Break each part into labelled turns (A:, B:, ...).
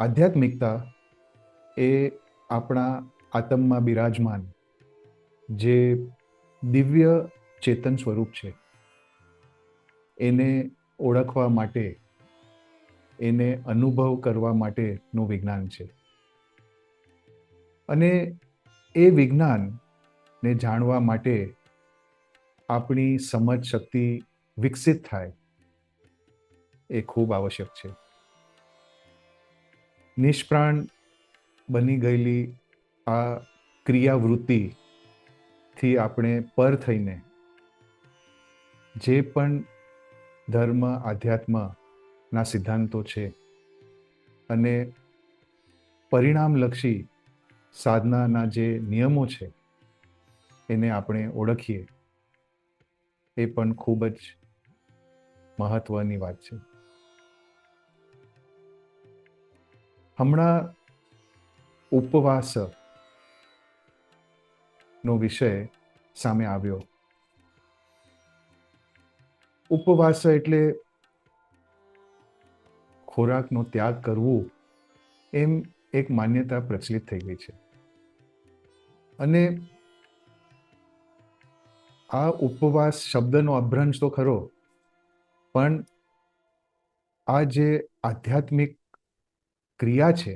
A: આધ્યાત્મિકતા એ આપણા આત્મમાં બિરાજમાન જે દિવ્ય ચેતન સ્વરૂપ છે એને ઓળખવા માટે, એને અનુભવ કરવા માટેનું વિજ્ઞાન છે. અને એ વિજ્ઞાનને જાણવા માટે આપણી સમજ શક્તિ વિકસિત થાય એ ખૂબ આવશ્યક છે. નિષ્પ્રાણ બની ગયેલી આ ક્રિયાવૃત્તિથી આપણે પર થઈને જે પણ ધર્મ આધ્યાત્મના સિદ્ધાંતો છે અને પરિણામલક્ષી સાધનાના જે નિયમો છે એને આપણે ઓળખીએ એ પણ ખૂબ જ મહત્વની વાત છે. હમણાં ઉપવાસનો વિષય સામે આવ્યો. ઉપવાસ એટલે ખોરાકનો ત્યાગ કરવું એમ એક માન્યતા પ્રચલિત થઈ ગઈ છે. અને આ ઉપવાસ શબ્દનો અભ્રંશ તો ખરો, પણ આ જે આધ્યાત્મિક ક્રિયા છે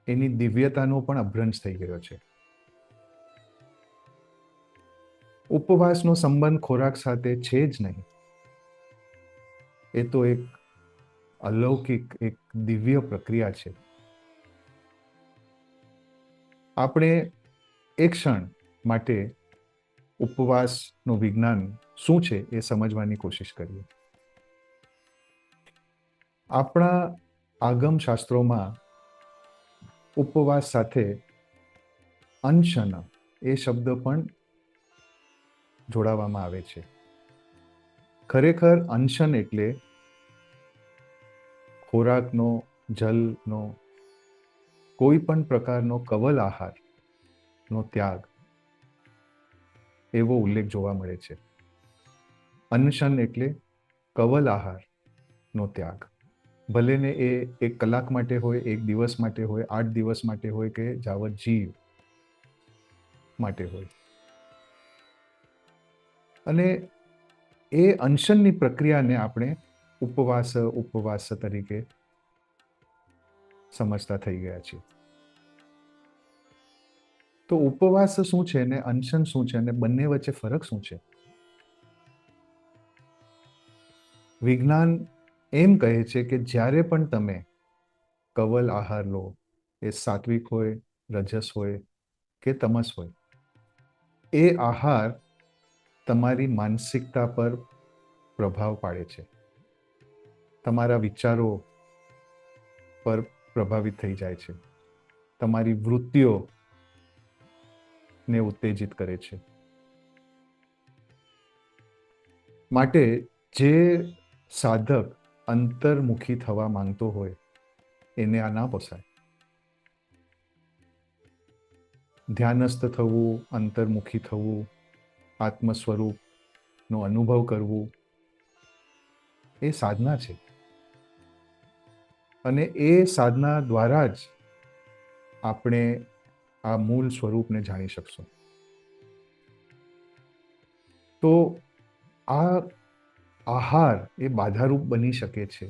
A: એની દિવ્યતાનો પણ અભ્રંશ થઈ ગયો છે. ઉપવાસનો સંબંધ ખોરાક સાથે છે જ નહીં. એ તો એક અલૌકિક, એક દિવ્ય પ્રક્રિયા છે. આપણે એક ક્ષણ માટે ઉપવાસનું વિજ્ઞાન શું છે એ સમજવાની કોશિશ કરીએ. આપણા આગમ શાસ્ત્રોમાં ઉપવાસ સાથે અનશન એ શબ્દ પણ જોડાવામાં આવે છે. ખરેખર અનશન એટલે ખોરાકનો, જલનો, કોઈ પણ પ્રકારનો કવલ આહારનો ત્યાગ એવો ઉલ્લેખ જોવા મળે છે. અનશન એટલે કવલ આહારનો ત્યાગ. ભલે ને એ 1 કલાક માટે હોય, 1 દિવસ માટે હોય, 8 દિવસ માટે હોય કે જાવત જીવ માટે હોય. અને એ અનશનની પ્રક્રિયાને આપણે ઉપવાસ તરીકે સમજતા થઈ ગયા છીએ. તો ઉપવાસ શું છે ને અનશન શું છે અને બંને વચ્ચે ફરક શું છે? વિજ્ઞાન એમ કહે છે કે જ્યારે પણ તમે કવલ આહાર લો, એ સાત્વિક હોય, રજસ હોય કે તમસ હોય, એ આહાર તમારી માનસિકતા પર પ્રભાવ પાડે છે, તમારા વિચારો પર પ્રભાવિત થઈ જાય છે, તમારી વૃત્તિઓને ઉત્તેજિત કરે છે. માટે જે સાધક અંતર્મુખી થવા માંગતો હોય એને આ ના પોસાય. ધ્યાનસ્થ થવું, અંતર્મુખી થવું, આત્મ સ્વરૂપનો અનુભવ કરવું એ સાધના છે. અને એ સાધના દ્વારા જ આપણે આ મૂળ સ્વરૂપને જાણી શકશું. તો આ આહાર એ બાધારૂપ બની શકે છે.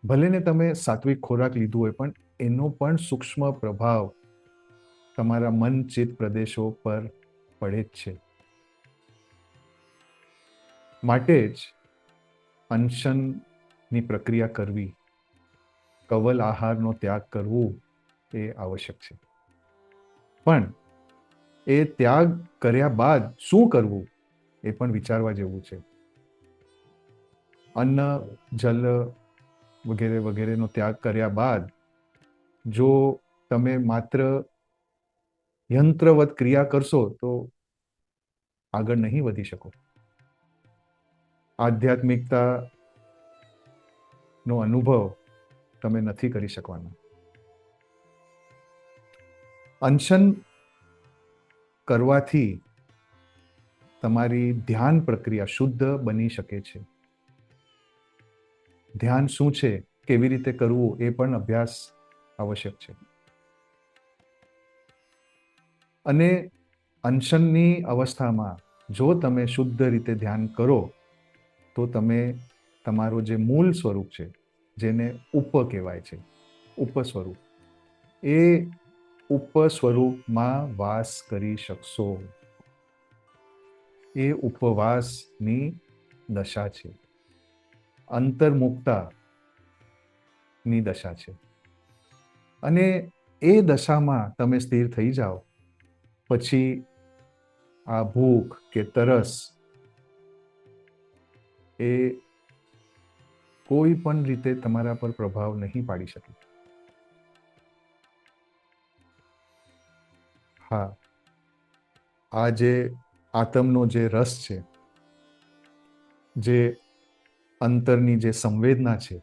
A: ભલે ને તમે સાત્વિક ખોરાક લીધું હોય, પણ એનો પણ સૂક્ષ્મ પ્રભાવ તમારા મન ચિત્ત પ્રદેશો પર પડે જ છે. માટે જ અનશનની પ્રક્રિયા કરવી, કવલ આહારનો ત્યાગ કરવું એ આવશ્યક છે. પણ એ ત્યાગ કર્યા બાદ શું કરવું એ પણ વિચારવા જેવું છે. અન્ન, જલ વગેરે વગેરેનો ત્યાગ કર્યા બાદ જો તમે માત્ર યંત્રવત ક્રિયા કરશો તો આગળ નહીં વધી શકો. આધ્યાત્મિકતાનો અનુભવ તમે નથી કરી શકવાના. અનશન કરવાથી તમારી ધ્યાન પ્રક્રિયા શુદ્ધ બની શકે છે. ધ્યાન શું છે કેવી રીતે કરવું એ પણ અભ્યાસ આવશ્યક છે. અને અનશનની અવસ્થામાં જો તમે શુદ્ધ રીતે ધ્યાન કરો તો તમે તમારું જે મૂળ સ્વરૂપ છે, જેને ઉપ કહેવાય છે, ઉપ સ્વરૂપ, એ ઉપ સ્વરૂપમાં વાસ કરી શકશો. એ ઉપવાસની દશા છે, અંતર્મુક્તાની દશા છે. અને એ દશામાં તમે સ્થિર થઈ જાઓ પછી આ ભૂખ કે તરસ એ કોઈ પણ રીતે તમારા પર પ્રભાવ નહીં પાડી શકે. હા, આ જે આત્મનો જે રસ છે, જે અંતરની જે સંવેદના છે,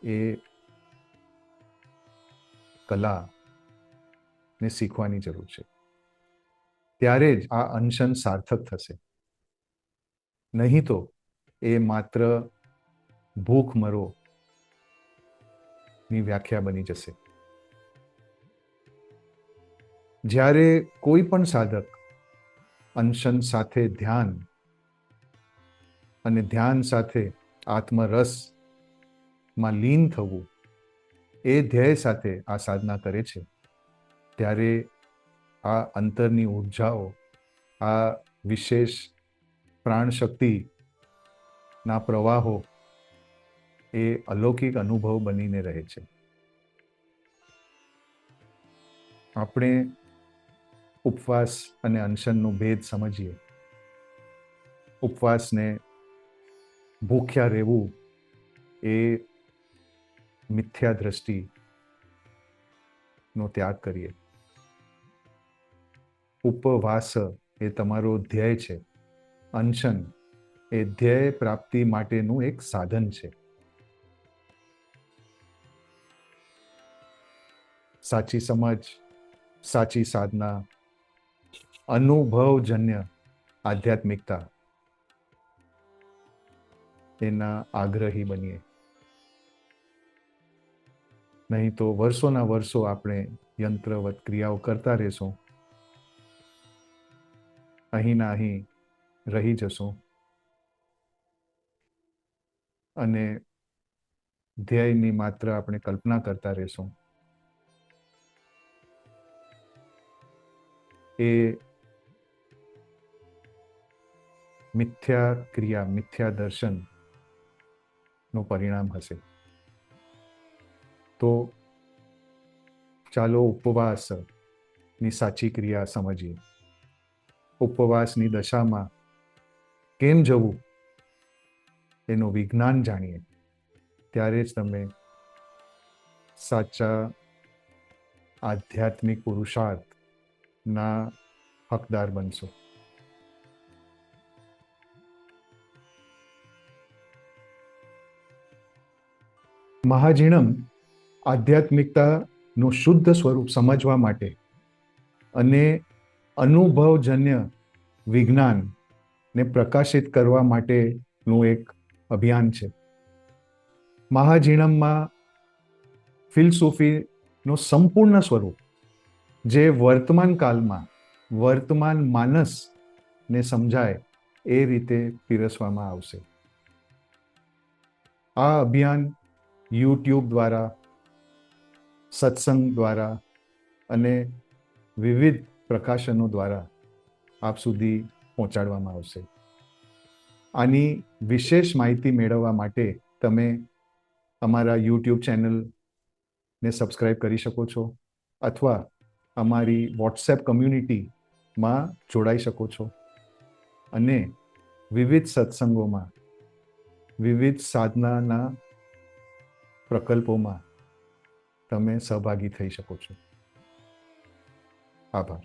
A: એ કલા ને શીખવાની જરૂર છે. ત્યારે જ આ અનશન સાર્થક થશે. નહીં તો એ માત્ર ભૂખ મરો ની વ્યાખ્યા બની જશે. જ્યારે કોઈ પણ સાધક અનશન સાથે ધ્યાન અને ધ્યાન સાથે આત્મરસમાં લીન થવું, એ ધ્યેય સાથે આ સાધના કરે છે, ત્યારે આ અંતરની ઉર્જાઓ, આ વિશેષ પ્રાણ શક્તિના પ્રવાહો એ અલૌકિક અનુભવ બનીને રહે છે. આપણે ઉપવાસ અને અનશનનો ભેદ સમજીએ. ઉપવાસને ભૂખ્યા રહેવું એ મિથ્યા દ્રષ્ટિનો ત્યાગ કરીએ. ઉપવાસ એ તમારો ધ્યેય છે. અનશન એ ધ્યેય પ્રાપ્તિ માટેનું એક સાધન છે. સાચી સમજ, સાચી સાધના, અનુભવજન્ય આધ્યાત્મિકતા, એના આગ્રહી બનીએ. નહીં તો વર્ષોના વર્ષો આપણે યંત્રવત ક્રિયાઓ કરતા રહેશું, અહીંના અહીં રહી જશું અને ધ્યેયની માત્ર આપણે કલ્પના કરતા રહેશું. એ મિથ્યા ક્રિયા, મિથ્યા દર્શન નું પરિણામ હશે. તો ચાલો ઉપવાસની સાચી ક્રિયા સમજીએ. ઉપવાસની દશામાં કેમ જવું એનું વિજ્ઞાન જાણીએ. ત્યારે જ તમે સાચા આધ્યાત્મિક પુરુષાર્થના હકદાર બનશો. મહાજીણમ આધ્યાત્મિકતાનું શુદ્ધ સ્વરૂપ સમજવા માટે અને અનુભવજન્ય વિજ્ઞાનને પ્રકાશિત કરવા માટેનું એક અભિયાન છે. મહાજીણમમાં ફિલસૂફીનું સંપૂર્ણ સ્વરૂપ, જે વર્તમાન કાળમાં વર્તમાન માનસને સમજાય એ રીતે પીરસવામાં આવશે. આ અભિયાન યુટ્યુબ દ્વારા, સત્સંગ દ્વારા અને વિવિધ પ્રકાશનો દ્વારા આપ સુધી પહોંચાડવામાં આવશે. આની વિશેષ માહિતી મેળવવા માટે તમે અમારા યુટ્યુબ ચેનલને સબસ્ક્રાઇબ કરી શકો છો, અથવા અમારી વોટ્સએપ કમ્યુનિટીમાં જોડાઈ શકો છો અને વિવિધ સત્સંગોમાં, વિવિધ સાધનાના પ્રકલ્પોમાં તમે સહભાગી થઈ શકો છો. આભાર.